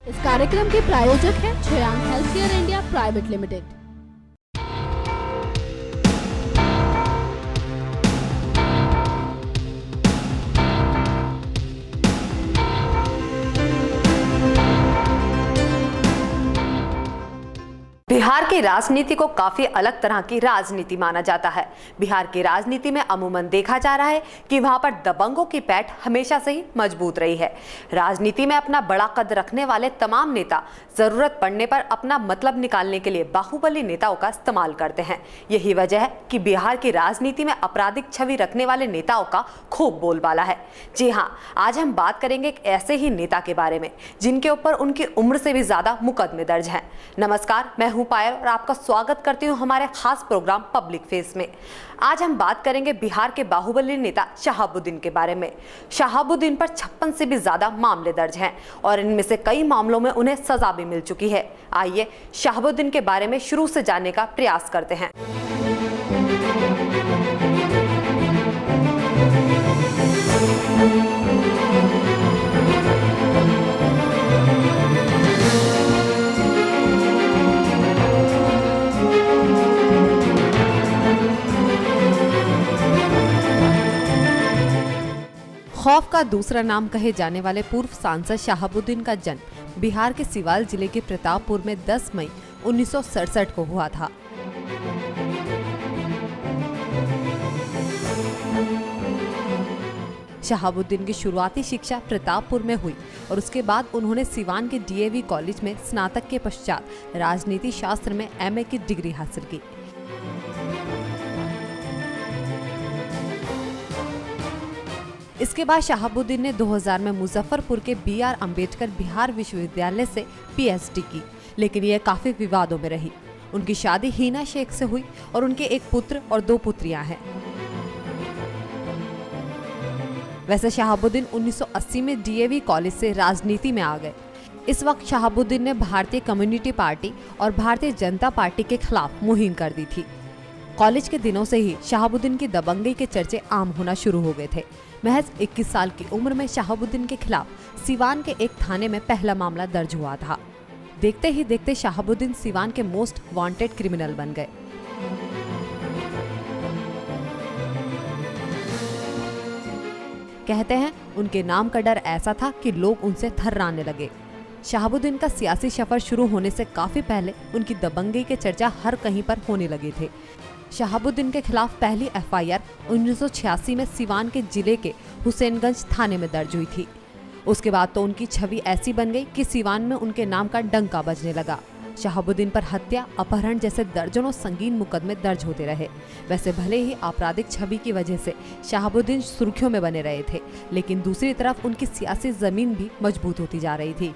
इस कार्यक्रम के प्रायोजक हैं Shreyang healthcare India private limited. Bihar की राजनीति को काफी अलग तरह की राजनीति माना जाता है। बिहार की राजनीति में अमूमन देखा जा रहा है कि वहां पर दबंगों की पैठ हमेशा से ही मजबूत रही है। राजनीति में अपना बड़ा कद रखने वाले तमाम नेता जरूरत पड़ने पर अपना मतलब निकालने के लिए बाहुबली नेताओं का इस्तेमाल करते हैं। यही वजह है कि बिहार की राजनीति में आपराधिक छवि रखने वाले नेताओं का खूब बोलबाला है। जी हाँ, आज हम बात करेंगे एक ऐसे ही नेता के बारे में जिनके ऊपर उनकी उम्र से भी ज्यादा मुकदमे दर्ज हैं। नमस्कार, मैं हूं पायल और आपका स्वागत करती हूं हमारे खास प्रोग्राम पब्लिक फेस में। आज हम बात करेंगे बिहार के बाहुबली नेता शहाबुद्दीन के बारे में। शहाबुद्दीन पर 56 से भी ज्यादा मामले दर्ज हैं और इनमें से कई मामलों में उन्हें सजा भी मिल चुकी है। आइए शहाबुद्दीन के बारे में शुरू से जानने का प्रयास करते हैं। खौफ का दूसरा नाम कहे जाने वाले पूर्व सांसद शहाबुद्दीन का जन्म बिहार के सिवाल जिले के प्रतापपुर में 10 मई 1967 को हुआ था। शहाबुद्दीन की शुरुआती शिक्षा प्रतापपुर में हुई और उसके बाद उन्होंने सिवान के डीएवी कॉलेज में स्नातक के पश्चात राजनीति शास्त्र में एमए की डिग्री हासिल की। इसके बाद शहाबुद्दीन ने 2000 में मुजफ्फरपुर के बीआर अंबेडकर बिहार विश्वविद्यालय से पीएचडी की, लेकिन यह काफी विवादों में रही। उनकी शादी हीना शेख से हुई और उनके एक पुत्र और 2 पुत्रियां हैं। वैसे शहाबुद्दीन 1980 में डीएवी कॉलेज से राजनीति में आ गए। इस वक्त शहाबुद्दीन ने भारतीय कम्युनिटी पार्टी और भारतीय जनता पार्टी के खिलाफ मुहिम कर दी थी। कॉलेज के दिनों से ही शहाबुद्दीन की दबंगई के चर्चे आम होना शुरू हो गए थे। महज 21 साल की उम्र में शहाबुद्दीन के खिलाफ सिवान के एक थाने में पहला मामला दर्ज हुआ था। देखते ही देखते शहाबुद्दीन सिवान के मोस्ट वांटेड क्रिमिनल बन गए। कहते हैं उनके नाम का डर ऐसा था कि लोग उनसे थर्राने लगे। शहाबुद्दीन का सियासी सफर शुरू होने से काफी पहले उनकी दबंगई के चर्चा हर कहीं पर होने लगे थे। शहाबुद्दीन के खिलाफ पहली एफआईआर 1986 में सिवान के जिले के हुसैनगंज थाने में दर्ज हुई थी। उसके बाद तो उनकी छवि ऐसी बन गई कि सिवान में उनके नाम का डंका बजने लगा। शहाबुद्दीन पर हत्या, अपहरण जैसे दर्जनों संगीन मुकदमे दर्ज होते रहे। वैसे भले ही आपराधिक छवि की वजह से शहाबुद्दीन सुर्खियों में बने रहे थे, लेकिन दूसरी तरफ उनकी सियासी जमीन भी मजबूत होती जा रही थी।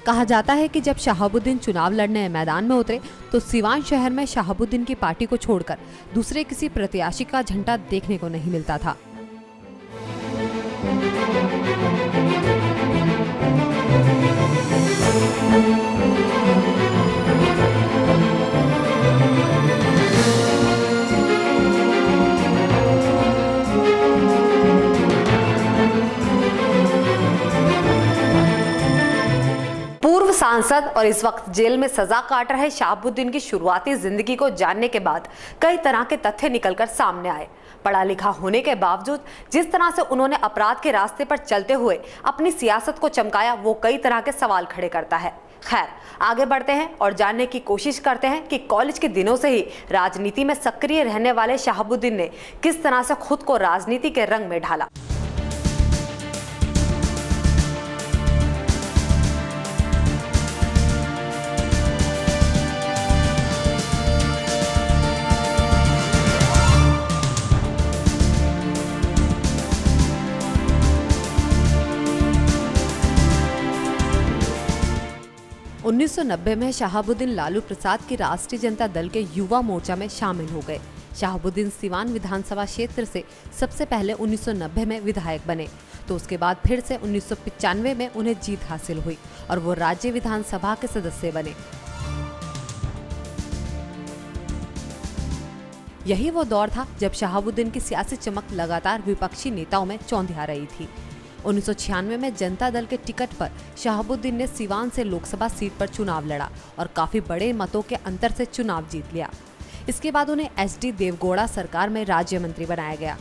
कहा जाता है कि जब शहाबुद्दीन चुनाव लड़ने मैदान में उतरे तो सिवान शहर में शहाबुद्दीन की पार्टी को छोड़कर दूसरे किसी प्रत्याशी का झंडा देखने को नहीं मिलता था। सांसद और इस वक्त जेल में सजा काट रहे शहाबुद्दीन की शुरुआती जिंदगी को जानने के बाद कई तरह के तथ्य निकलकर सामने आए। पढ़ा लिखा होने के बावजूद जिस तरह से उन्होंने अपराध के रास्ते पर चलते हुए अपनी सियासत को चमकाया, वो कई तरह के सवाल खड़े करता है। खैर, आगे बढ़ते हैं और जानने की कोशिश करते हैं कि कॉलेज के दिनों से ही राजनीति में सक्रिय रहने वाले शहाबुद्दीन ने किस तरह से खुद को राजनीति के रंग में ढाला। उन्नीस 1990 में शहाबुद्दीन लालू प्रसाद की राष्ट्रीय जनता दल के युवा मोर्चा में शामिल हो गए। शहाबुद्दीन सिवान विधानसभा क्षेत्र से सबसे पहले 1990 में विधायक बने, तो उसके बाद फिर से 1995 में उन्हें जीत हासिल हुई और वो राज्य विधानसभा के सदस्य बने। यही वो दौर था जब शहाबुद्दीन की सियासी चमक लगातार विपक्षी नेताओं में चौंधिया रही थी। 1996 में जनता दल के टिकट पर शहाबुद्दीन ने सीवान से लोकसभा सीट पर चुनाव लड़ा और काफी बड़े मतों के अंतर से चुनाव जीत लिया। इसके बाद उन्हें एचडी देवगौड़ा सरकार में राज्य मंत्री बनाया गया।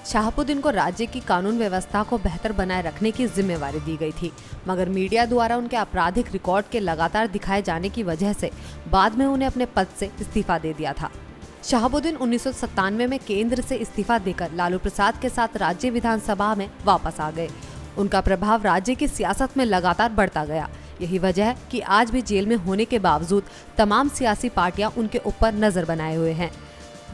शहाबुद्दीन को राज्य की कानून व्यवस्था को बेहतर बनाए रखने की जिम्मेवारी दी गई थी, मगर मीडिया द्वारा उनके आपराधिक रिकॉर्ड के लगातार दिखाए जाने की वजह से बाद में उन्हें अपने पद से इस्तीफा दे दिया था। शहाबुद्दीन 1997 में केंद्र से इस्तीफा देकर लालू प्रसाद के साथ राज्य विधानसभा में वापस आ गए। उनका प्रभाव राज्य की सियासत में लगातार बढ़ता गया। यही वजह है कि आज भी जेल में होने के बावजूद तमाम सियासी पार्टियां उनके ऊपर नजर बनाए हुए हैं।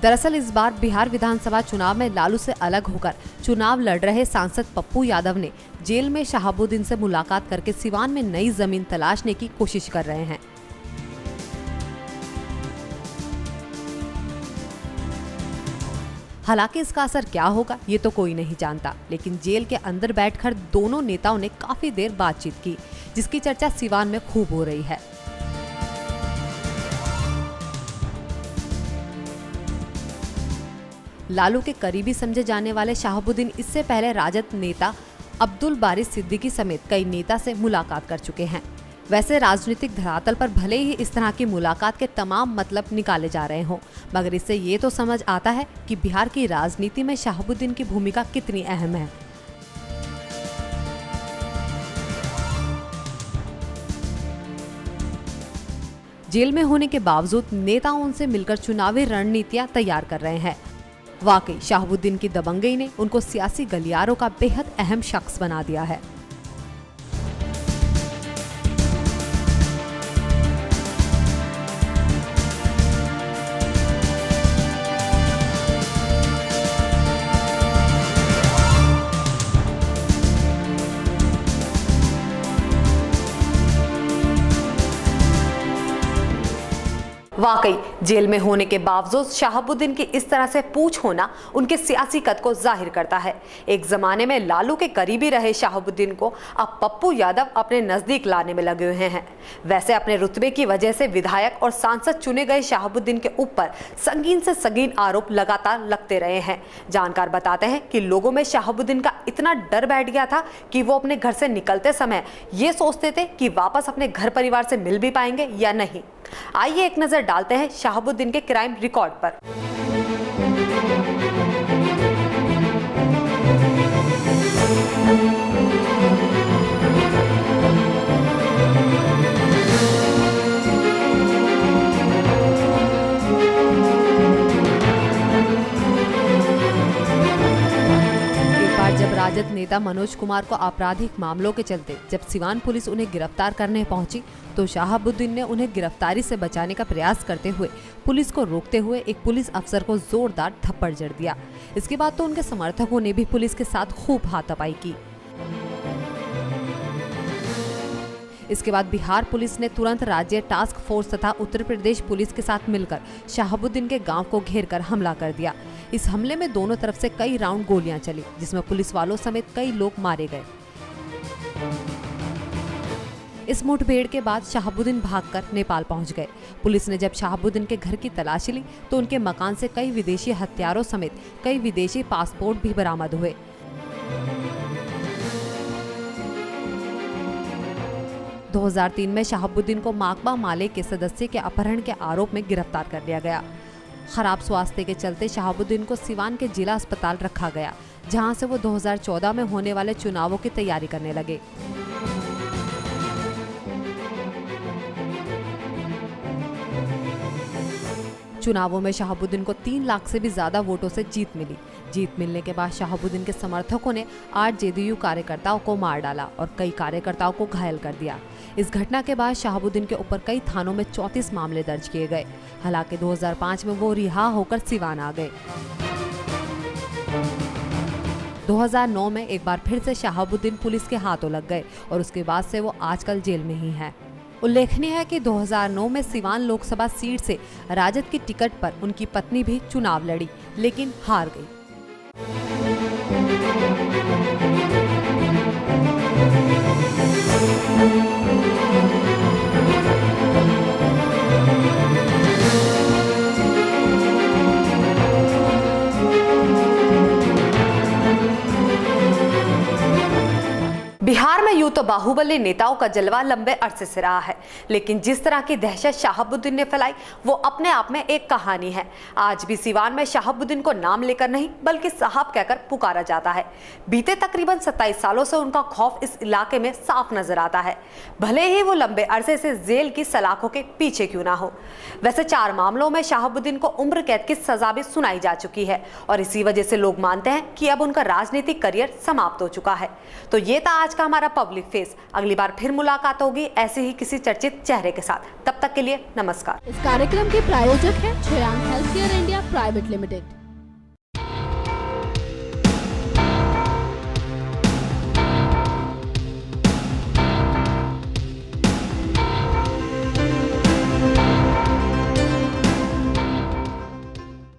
दरअसल इस बार बिहार विधानसभा चुनाव में लालू से अलग होकर चुनाव लड़ रहे सांसद पप्पू यादव ने जेल में शहाबुद्दीन से मुलाकात करके सिवान में नई जमीन तलाशने की कोशिश कर रहे हैं। हालांकि इसका असर क्या होगा ये तो कोई नहीं जानता, लेकिन जेल के अंदर बैठकर दोनों नेताओं ने काफी देर बातचीत की, जिसकी चर्चा सिवान में खूब हो रही है। लालू के करीबी समझे जाने वाले शहाबुद्दीन इससे पहले राजद नेता अब्दुल बारी सिद्दीकी समेत कई नेता से मुलाकात कर चुके हैं। वैसे राजनीतिक धरातल पर भले ही इस तरह की मुलाकात के तमाम मतलब निकाले जा रहे हों, मगर इससे ये तो समझ आता है कि बिहार की राजनीति में शहाबुद्दीन की भूमिका कितनी अहम है। जेल में होने के बावजूद नेताओं उनसे मिलकर चुनावी रणनीतियां तैयार कर रहे हैं। वाकई शहाबुद्दीन की दबंगई ने उनको सियासी गलियारों का बेहद अहम शख्स बना दिया है। वाकई जेल में होने के बावजूद शहाबुद्दीन की इस तरह से पूछ होना उनके सियासी कद को जाहिर करता है। एक जमाने में लालू के करीबी रहे शहाबुद्दीन को अब पप्पू यादव अपने नजदीक लाने में लगे हुए हैं। वैसे अपने रुतबे की वजह से विधायक और सांसद चुने गए शहाबुद्दीन के ऊपर संगीन से संगीन आरोप लगातार लगते रहे हैं। जानकार बताते हैं कि लोगों में शहाबुद्दीन का इतना डर बैठ गया था कि वो अपने घर से निकलते समय ये सोचते थे कि वापस अपने घर परिवार से मिल भी पाएंगे या नहीं। आइए एक नजर डालते हैं शहाबुद्दीन के क्राइम रिकॉर्ड पर। जब राजद नेता मनोज कुमार को आपराधिक मामलों के चलते जब सिवान पुलिस उन्हें गिरफ्तार करने पहुंची, तो शहाबुद्दीन ने उन्हें गिरफ्तारी से बचाने का प्रयास करते हुए पुलिस को रोकते हुए एक पुलिस अफसर को जोरदार थप्पड़ जड़ दिया। इसके बाद तो उनके समर्थकों ने भी पुलिस के साथ खूब हाथापाई की। इसके बाद बिहार पुलिस ने तुरंत राज्य टास्क फोर्स तथा उत्तर प्रदेश पुलिस के साथ मिलकर शहाबुद्दीन के गांव को घेरकर हमला कर दिया। इस हमले में दोनों तरफ से कई राउंड गोलियां चली, जिसमें पुलिस वालों समेत कई लोग मारे गए। इस मुठभेड़ के बाद शहाबुद्दीन भागकर नेपाल पहुंच गए। पुलिस ने जब शहाबुद्दीन के घर की तलाशी ली तो उनके मकान से कई विदेशी हथियारों समेत कई विदेशी पासपोर्ट भी बरामद हुए। दो 2003 में शहाबुद्दीन को माकबा माले के सदस्य के अपहरण के आरोप में गिरफ्तार कर लिया गया। खराब स्वास्थ्य के चलते शहाबुद्दीन को सिवान के जिला अस्पताल रखा गया, जहां से वो 2014 में होने वाले चुनावों की तैयारी करने लगे। चुनावों में शहाबुद्दीन को 3 लाख से भी ज्यादा वोटों से जीत मिली। जीत मिलने के बाद शहाबुद्दीन के समर्थकों ने 8 जेडीयू कार्यकर्ताओं को मार डाला और कई कार्यकर्ताओं को घायल कर दिया। इस घटना के बाद शहाबुद्दीन के ऊपर कई थानों में 34 मामले दर्ज किए गए। हालांकि 2005 में वो रिहा होकर सिवान आ गए। 2009 में एक बार फिर से शहाबुद्दीन पुलिस के हाथों लग गए और उसके बाद से वो आजकल जेल में ही है। उल्लेखनीय है कि 2009 में सिवान लोकसभा सीट से राजद की टिकट पर उनकी पत्नी भी चुनाव लड़ी, लेकिन हार गई। बिहार में यूं तो बाहुबली नेताओं का जलवा लंबे अरसे से रहा है, लेकिन जिस तरह की दहशत शहाबुद्दीन ने फैलाई वो अपने आप में एक कहानी है। आज भी सिवान में शहाबुद्दीन को नाम लेकर नहीं बल्कि साहब कहकर पुकारा जाता है। बीते तकरीबन 27 सालों से उनका खौफ इस इलाके में साफ नजर आता है, भले ही वो लंबे अरसे से जेल की सलाखों के पीछे क्यों ना हो। वैसे 4 मामलों में शहाबुद्दीन को उम्र कैद की सजा भी सुनाई जा चुकी है और इसी वजह से लोग मानते हैं कि अब उनका राजनीतिक करियर समाप्त हो चुका है। तो ये था आज का हमारा पब्लिक फेस। अगली बार फिर मुलाकात होगी ऐसे ही किसी चर्चित चेहरे के साथ। तब तक के लिए नमस्कार। इस कार्यक्रम के प्रायोजक है Shreyank health care India private limited.